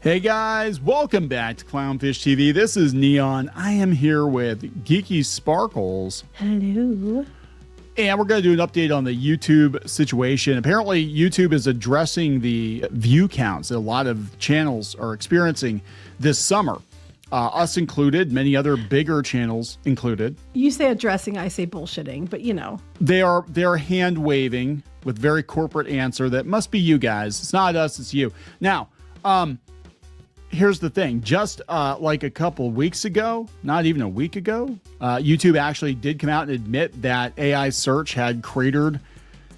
Hey guys, welcome back to Clownfish TV. This is Kneon. I am here with Geeky Sparkles. Hello. And we're going to do an update on the YouTube situation. Apparently, YouTube is addressing the view counts that a lot of channels are experiencing this summer. Us included, many other bigger channels included. You say addressing, I say bullshitting, but you know. They are hand waving with very corporate answer that must be you guys. It's not us, it's you. Now, here's the thing. Just like a couple weeks ago, not even a week ago, YouTube actually did come out and admit that AI search had cratered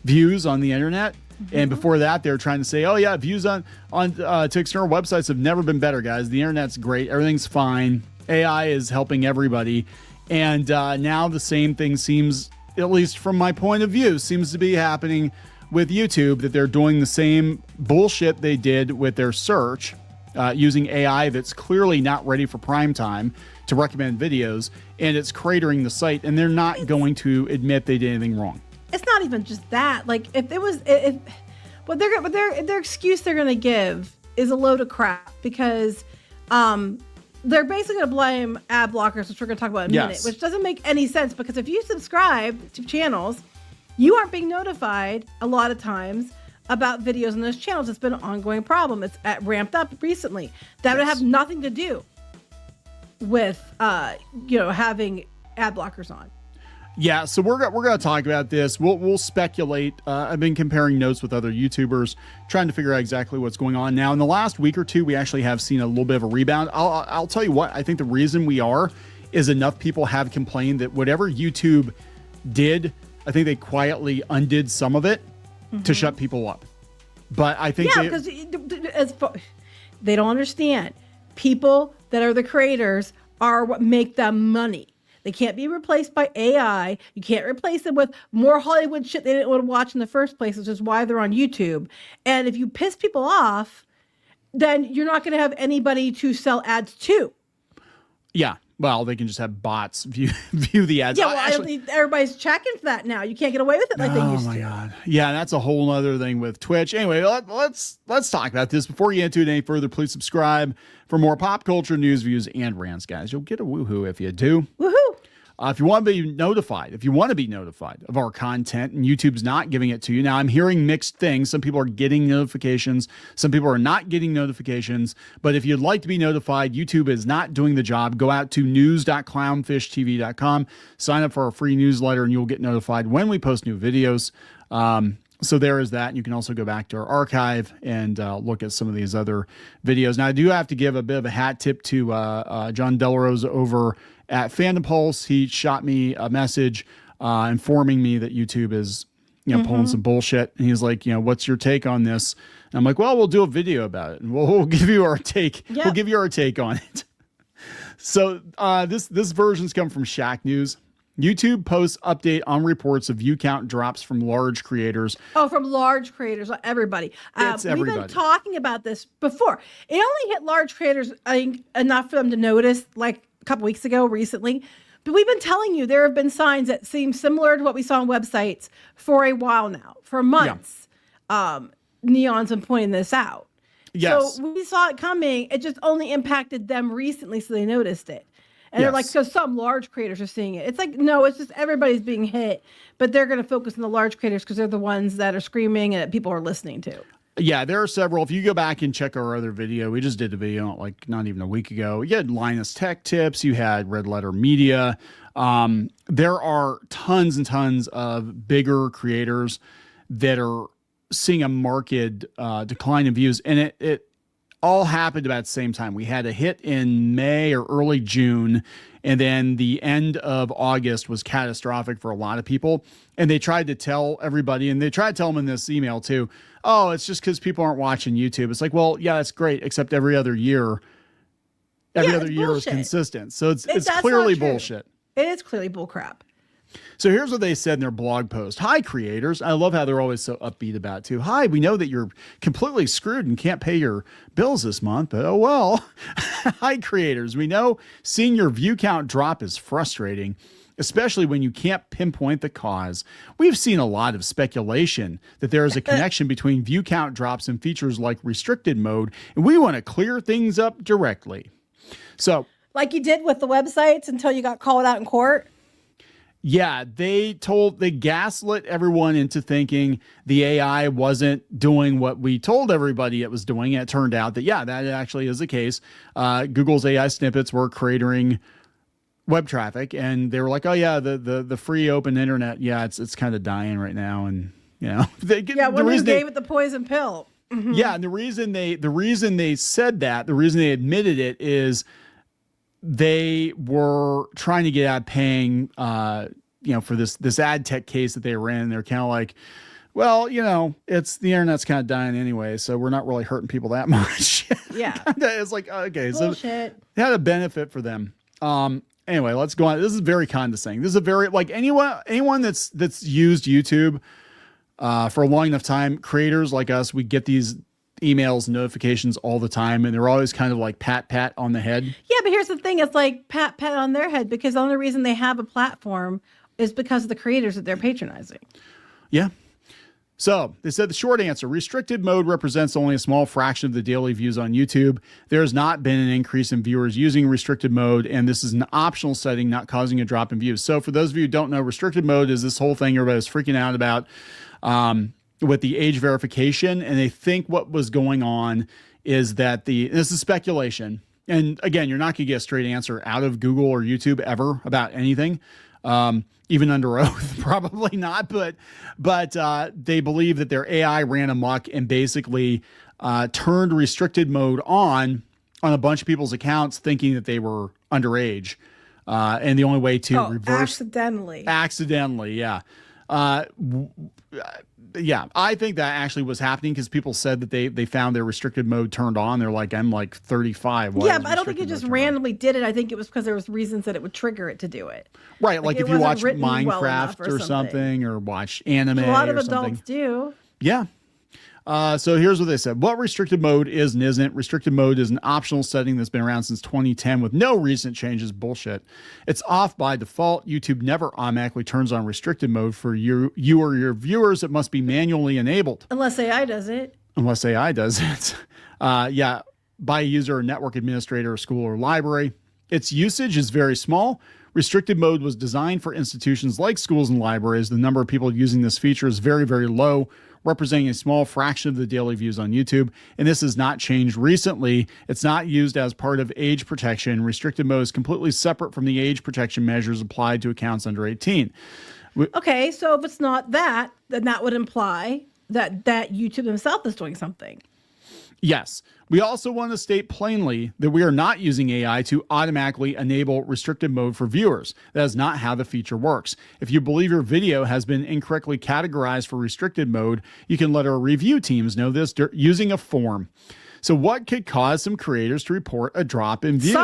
views on the internet. And before that, they were trying to say, oh yeah, views on to external websites have never been better, guys. The internet's great. Everything's fine. AI is helping everybody. And now the same thing seems, at least from my point of view, seems to be happening with YouTube, that they're doing the same bullshit they did with their search, using AI that's clearly not ready for prime time to recommend videos, and it's cratering the site, and they're not going to admit they did anything wrong. It's not even just that. Like, if it was, what their excuse they're gonna give is a load of crap, because they're basically gonna blame ad blockers, which we're gonna talk about in a minute, which doesn't make any sense, because if you subscribe to channels, you aren't being notified a lot of times about videos on those channels. It's been an ongoing problem. It's ramped up recently. That would have nothing to do with having ad blockers on. Yeah, so we're going to talk about this. We'll speculate. I've been comparing notes with other YouTubers, trying to figure out exactly what's going on. Now, in the last week or two, we actually have seen a little bit of a rebound. I'll tell you what, I think the reason we are is enough people have complained that whatever YouTube did, I think they quietly undid some of it to shut people up. But I think because they don't understand. People that are the creators are what make them money. They can't be replaced by AI. You can't replace them with more Hollywood shit they didn't want to watch in the first place, which is why they're on YouTube. And if you piss people off, then you're not going to have anybody to sell ads to. Yeah. Well, they can just have bots view the ads. Yeah, well, actually, everybody's checking for that now. You can't get away with it like they used to. Oh my God. Yeah, that's a whole other thing with Twitch. Anyway, let's talk about this. Before you get into it any further, please subscribe for more pop culture news, views, and rants, guys. You'll get a woohoo if you do. Woohoo! If you want to be notified, of our content and YouTube's not giving it to you. Now, I'm hearing mixed things. Some people are getting notifications. Some people are not getting notifications. But if you'd like to be notified, YouTube is not doing the job. Go out to news.clownfishtv.com, sign up for our free newsletter, and you'll get notified when we post new videos. So there is that. And you can also go back to our archive and look at some of these other videos. Now, I do have to give a bit of a hat tip to John Delarose over at Fandom Pulse. He shot me a message informing me that YouTube is pulling some bullshit. And he's like, what's your take on this? And I'm like, well, we'll do a video about it, and we'll give you our take. Yep. We'll give you our take on it. So this version's come from Shack News. YouTube posts update on reports of view count drops from large creators. Oh, from large creators, not everybody. It's everybody. We've been talking about this before. It only hit large creators, I think, enough for them to notice, like a couple weeks ago, recently. But we've been telling you there have been signs that seem similar to what we saw on websites for a while now, for months. Yeah. Neon's been pointing this out. Yes. So we saw it coming. It just only impacted them recently, so they noticed it. And they're like, so some large creators are seeing it. It's like, no, it's just everybody's being hit, but they're going to focus on the large creators because they're the ones that are screaming and that people are listening to. Yeah, there are several. If you go back and check our other video, we just did a video like not even a week ago. You had Linus Tech Tips. You had Red Letter Media. There are tons and tons of bigger creators that are seeing a marked decline in views. And it all happened about the same time. We had a hit in May or early June, and then the end of August was catastrophic for a lot of people. And they tried to tell everybody, and they tried to tell them in this email too, oh, it's just because people aren't watching YouTube. It's like, well, yeah, that's great, except every other year is consistent. So it's clearly bullshit. It is clearly bullcrap. So here's what they said in their blog post. Hi, creators. I love how they're always so upbeat about it, too. Hi, we know that you're completely screwed and can't pay your bills this month, but oh well. Hi, creators. We know seeing your view count drop is frustrating. especially when you can't pinpoint the cause. We've seen a lot of speculation that there is a connection between view count drops and features like restricted mode, and we want to clear things up directly. So, like you did with the websites until you got called out in court? Yeah, they gaslit everyone into thinking the AI wasn't doing what we told everybody it was doing. And it turned out that, yeah, that actually is the case. Google's AI snippets were cratering web traffic, and they were like, oh yeah, the free open internet, yeah, it's kind of dying right now. And when they gave it the poison pill. Mm-hmm. Yeah, and the reason they said that, the reason they admitted it is they were trying to get out of paying, for this ad tech case that they were in. They're kind of like, well, it's the internet's kind of dying anyway, so we're not really hurting people that much. Yeah. It's like, okay, bullshit. So it had a benefit for them. Anyway, let's go on. This is very condescending. This is a very, like, anyone that's used YouTube for a long enough time, creators like us, we get these emails, notifications all the time, and they're always kind of like pat on the head. Yeah, but here's the thing. It's like pat on their head because the only reason they have a platform is because of the creators that they're patronizing. Yeah. So they said the short answer, restricted mode represents only a small fraction of the daily views on YouTube. There has not been an increase in viewers using restricted mode, and this is an optional setting, not causing a drop in views. So for those of you who don't know, restricted mode is this whole thing everybody's freaking out about with the age verification. And they think what was going on is that this is speculation. And again, you're not going to get a straight answer out of Google or YouTube ever about anything. Even under oath, probably not, but they believe that their AI ran amok and basically turned restricted mode on a bunch of people's accounts thinking that they were underage. And the only way to reverse... Accidentally, yeah. Yeah, I think that actually was happening because people said that they found their restricted mode turned on. They're like, I'm like 35. Yeah, but I don't think it just randomly did it. I think it was because there was reasons that it would trigger it to do it. Right, like if you watch Minecraft or something or watch anime or something. A lot of adults do. Yeah. So here's what they said. What restricted mode is and isn't. Restricted mode is an optional setting that's been around since 2010 with no recent changes. Bullshit. It's off by default. YouTube never automatically turns on restricted mode for you or your viewers. It must be manually enabled. Unless AI does it. Yeah, by a user or network administrator or school or library. Its usage is very small. Restricted mode was designed for institutions like schools and libraries. The number of people using this feature is very, very low, representing a small fraction of the daily views on YouTube. And this has not changed recently. It's not used as part of age protection. Restricted mode is completely separate from the age protection measures applied to accounts under 18. Okay, so if it's not that, then that would imply that YouTube themselves is doing something. Yes. We also want to state plainly that we are not using AI to automatically enable restricted mode for viewers. That is not how the feature works. If you believe your video has been incorrectly categorized for restricted mode, you can let our review teams know this using a form. So what could cause some creators to report a drop in views?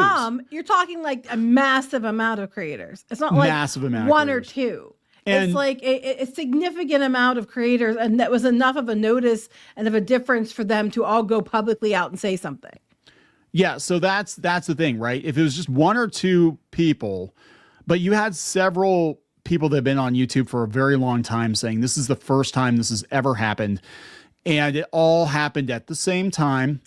You're talking like a massive amount of creators. It's not like massive amount one or two. And it's like a significant amount of creators, and that was enough of a notice and of a difference for them to all go publicly out and say something. Yeah, so that's the thing, right? If it was just one or two people, but you had several people that have been on YouTube for a very long time saying this is the first time this has ever happened, and it all happened at the same time.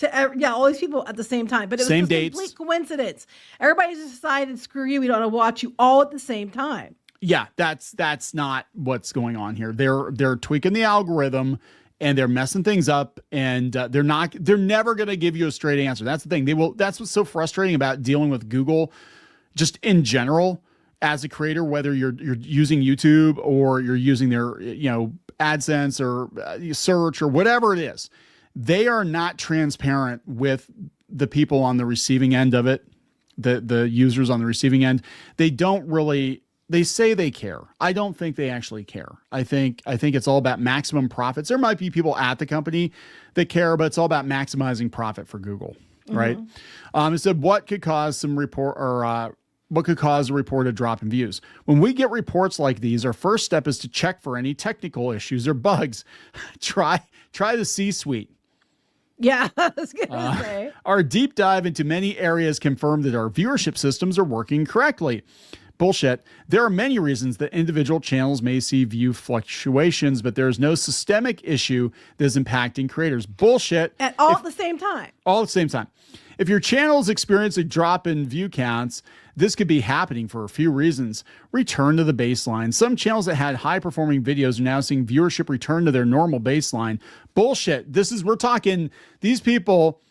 All these people at the same time, but it was a complete coincidence. Everybody just decided, screw you, we don't want to watch you all at the same time. Yeah, that's not what's going on here. They're tweaking the algorithm and they're messing things up, and they're never going to give you a straight answer. That's the thing. That's what's so frustrating about dealing with Google just in general as a creator, whether you're using YouTube or you're using their, AdSense or search or whatever it is. They are not transparent with the people on the receiving end of it, the users on the receiving end. They say they care. I don't think they actually care. I think it's all about maximum profits. There might be people at the company that care, but it's all about maximizing profit for Google, right? It said what could cause a reported drop in views. When we get reports like these, our first step is to check for any technical issues or bugs. Try the C-suite. Yeah, I was gonna say. Our deep dive into many areas confirmed that our viewership systems are working correctly. Bullshit. There are many reasons that individual channels may see view fluctuations, but there is no systemic issue that is impacting creators. Bullshit. At the same time. All at the same time. If your channels experience a drop in view counts, this could be happening for a few reasons. Return to the baseline. Some channels that had high-performing videos are now seeing viewership return to their normal baseline. Bullshit. We're talking, these people,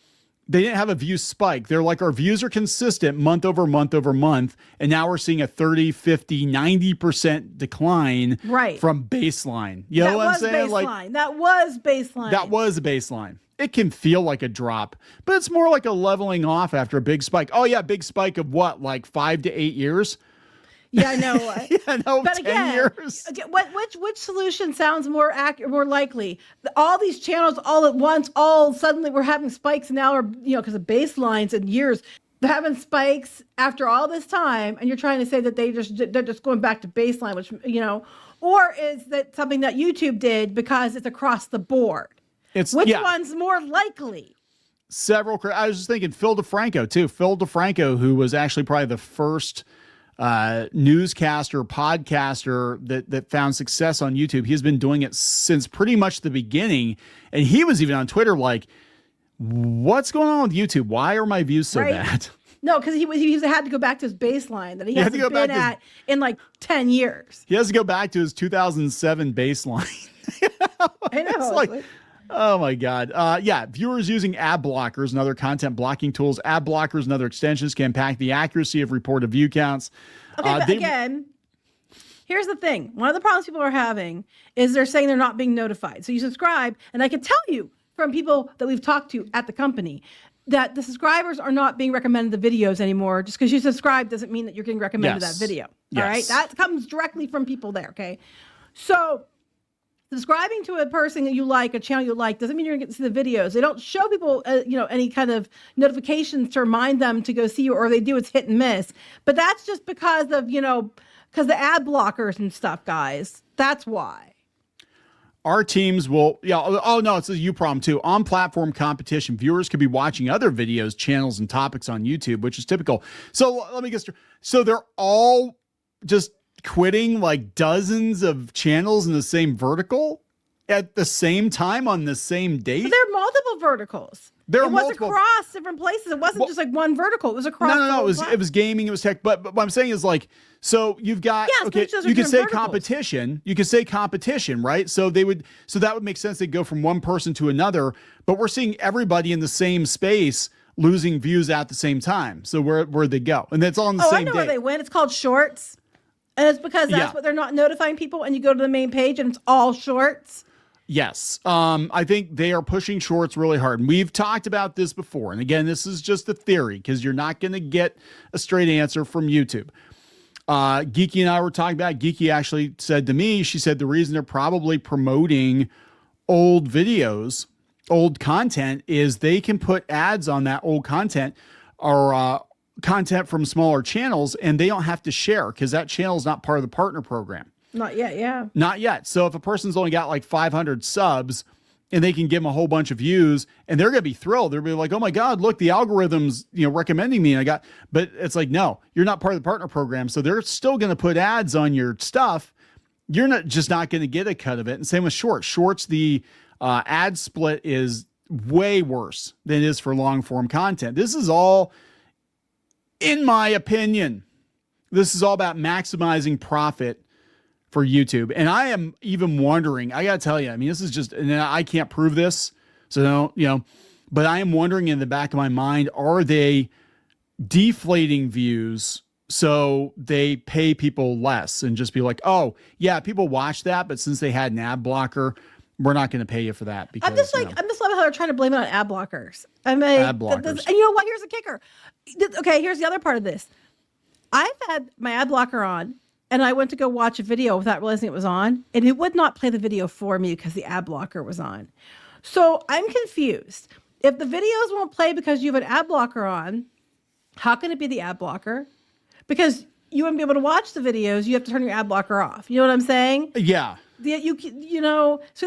they didn't have a view spike. They're like, our views are consistent month over month over month, and now we're seeing a 30, 50, 90% decline from baseline. You know what I'm saying? That was baseline. That was a baseline. It can feel like a drop, but it's more like a leveling off after a big spike. Oh yeah, big spike of what, like 5 to 8 years? Yeah, I know. Yeah, no, but 10 again, years. Which solution sounds more accurate, more likely? All these channels all at once, all suddenly we're having spikes now, or because of baselines and years. They're having spikes after all this time, and you're trying to say that they're just going back to baseline, which or is that something that YouTube did because it's across the board? Which one's more likely? I was just thinking Phil DeFranco too. Phil DeFranco, who was actually probably the first newscaster, podcaster that found success on YouTube. He's been doing it since pretty much the beginning. And he was even on Twitter like, what's going on with YouTube? Why are my views so bad? No, because he had to go back to his baseline that he hasn't been at in like 10 years. He has to go back to his 2007 baseline. I know. It's like, oh my God. Viewers using ad blockers and other content blocking tools, ad blockers and other extensions can impact the accuracy of reported view counts. Okay, but again, here's the thing. One of the problems people are having is they're saying they're not being notified. So you subscribe, and I can tell you from people that we've talked to at the company that the subscribers are not being recommended the videos anymore. Just because you subscribe doesn't mean that you're getting recommended that video. All right? That comes directly from people there, okay? So subscribing to a person that you like, a channel you like, doesn't mean you're going to get to see the videos. They don't show people, any kind of notifications to remind them to go see you, or they do, it's hit and miss. But that's just because of, because the ad blockers and stuff, guys. That's why. Our teams will, it's a you problem too. On platform competition, viewers could be watching other videos, channels, and topics on YouTube, which is typical. So let me get started. So they're all just quitting like dozens of channels in the same vertical at the same time on the same date. But there are multiple verticals. It was across different places. It wasn't just like one vertical. It was across. No. It was gaming. It was tech. But what I'm saying is like, so you've got you can say competition. You can say competition, right? So that would make sense. They go from one person to another. But we're seeing everybody in the same space losing views at the same time. So where'd they go? And that's all on the same day. Where they went. It's called Shorts. And it's because that's what they're not notifying people, and you go to the main page and it's all Shorts. Yes. I think they are pushing Shorts really hard. And we've talked about this before. And again, this is just a theory because you're not going to get a straight answer from YouTube. Geeky and I were talking about, Geeky actually said to me, she said the reason they're probably promoting old videos, old content, is they can put ads on that old content or content from smaller channels, and they don't have to share because that channel is not part of the partner program. Not yet, yeah. Not yet. So if a person's only got like 500 subs and they can give them a whole bunch of views, and they're going to be thrilled. They'll be like, oh my God, look, the algorithm's, recommending me. But it's like, no, you're not part of the partner program. So they're still going to put ads on your stuff. You're not going to get a cut of it. And same with Shorts. Shorts, the ad split is way worse than it is for long form content. This is all, in my opinion, this is all about maximizing profit for YouTube. And I am even wondering, I got to tell you, I mean, this is just, and I can't prove this. So, but I am wondering in the back of my mind, are they deflating views so they pay people less and just be like, oh yeah, people watch that, but since they had an ad blocker, we're not going to pay you for that. Because I'm just loving how they're trying to blame it on ad blockers. I mean, ad blockers. And you know what? Here's the kicker. Okay, here's the other part of this. I've had my ad blocker on, and I went to go watch a video without realizing it was on, and it would not play the video for me because the ad blocker was on. So I'm confused. If the videos won't play because you have an ad blocker on, how can it be the ad blocker? Because you wouldn't be able to watch the videos. You have to turn your ad blocker off. You know what I'm saying? Yeah. So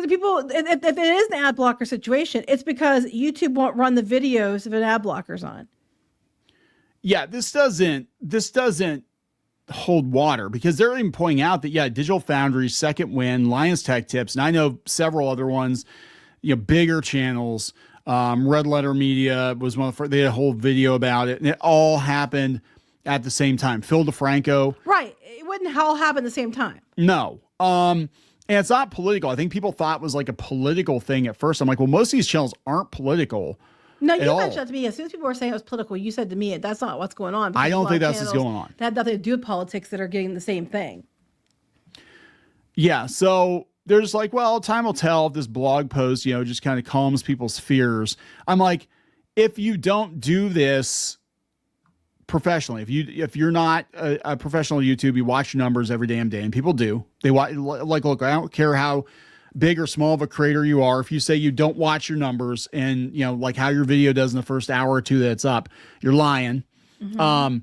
the people, if it is an ad blocker situation, it's because YouTube won't run the videos if an ad blocker's on. Yeah, this doesn't hold water, because they're even pointing out that, yeah, Digital Foundry, Second Wind, Lions Tech Tips, and I know several other ones, bigger channels. Red Letter Media was one of the first. They had a whole video about it, and it all happened at the same time. Phil DeFranco. Right. It wouldn't all happen at the same time. No. And it's not political. I think people thought it was like a political thing at first. I'm like, well, most of these channels aren't political. No, you mentioned that to me. As soon as people were saying it was political, you said to me, that's not what's going on. I don't think that's what's going on. That had nothing to do with politics that are getting the same thing. Yeah. So there's like, well, time will tell if this blog post, just kind of calms people's fears. I'm like, if you don't do this professionally, if you're not a professional YouTube, you watch your numbers every damn day, and people do. They watch, like, look, I don't care how big or small of a creator you are. If you say you don't watch your numbers and, like how your video does in the first hour or two that it's up, you're lying. Mm-hmm.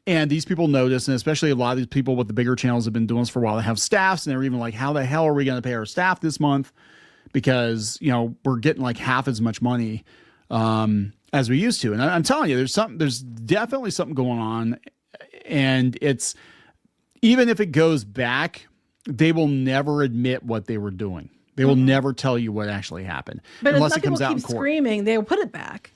And these people notice, and especially a lot of these people with the bigger channels have been doing this for a while. They have staffs, and they're even like, how the hell are we going to pay our staff this month? Because, we're getting like half as much money as we used to. And I'm telling you, there's definitely something going on. And it's, even if it goes back, they will never admit what they were doing. They will never tell you what actually happened. But unless it comes out in court. Screaming, they'll put it back.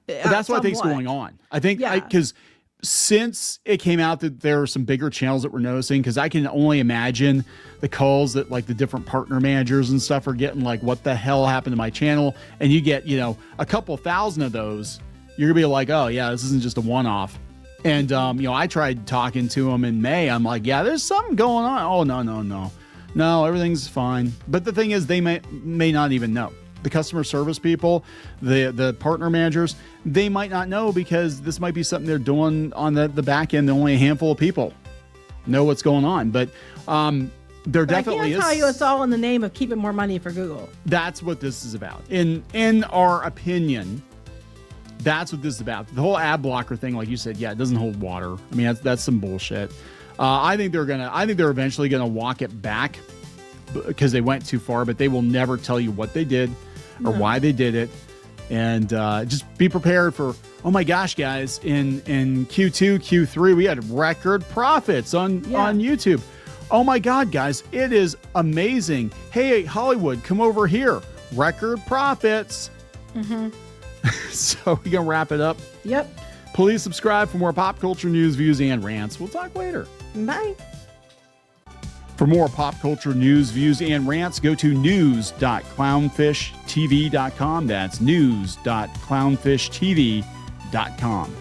But that's what I think's going on. I think, because since it came out that there are some bigger channels that we're noticing, because I can only imagine the calls that like the different partner managers and stuff are getting, like, what the hell happened to my channel? And you get, a couple thousand of those, you're gonna be like, oh yeah, this isn't just a one-off. And, I tried talking to them in May. I'm like, yeah, there's something going on. Oh, no, everything's fine. But the thing is, they may not even know. The customer service people, the partner managers, they might not know, because this might be something they're doing on the back end. Only a handful of people know what's going on. But definitely is. I can't tell you it's all in the name of keeping more money for Google. That's what this is about. In our opinion, that's what this is about. The whole ad blocker thing, like you said, yeah, it doesn't hold water. I mean, that's some bullshit. I think they're eventually gonna walk it back, because they went too far, but they will never tell you what they did or why they did it. And just be prepared for, oh my gosh, guys, in Q2, Q3, we had record profits on YouTube. Oh my God, guys, it is amazing. Hey, Hollywood, come over here. Record profits. Mm-hmm. So we're going to wrap it up. Yep. Please subscribe for more pop culture news, views, and rants. We'll talk later. Bye. For more pop culture news, views, and rants, go to news.clownfishtv.com. That's news.clownfishtv.com.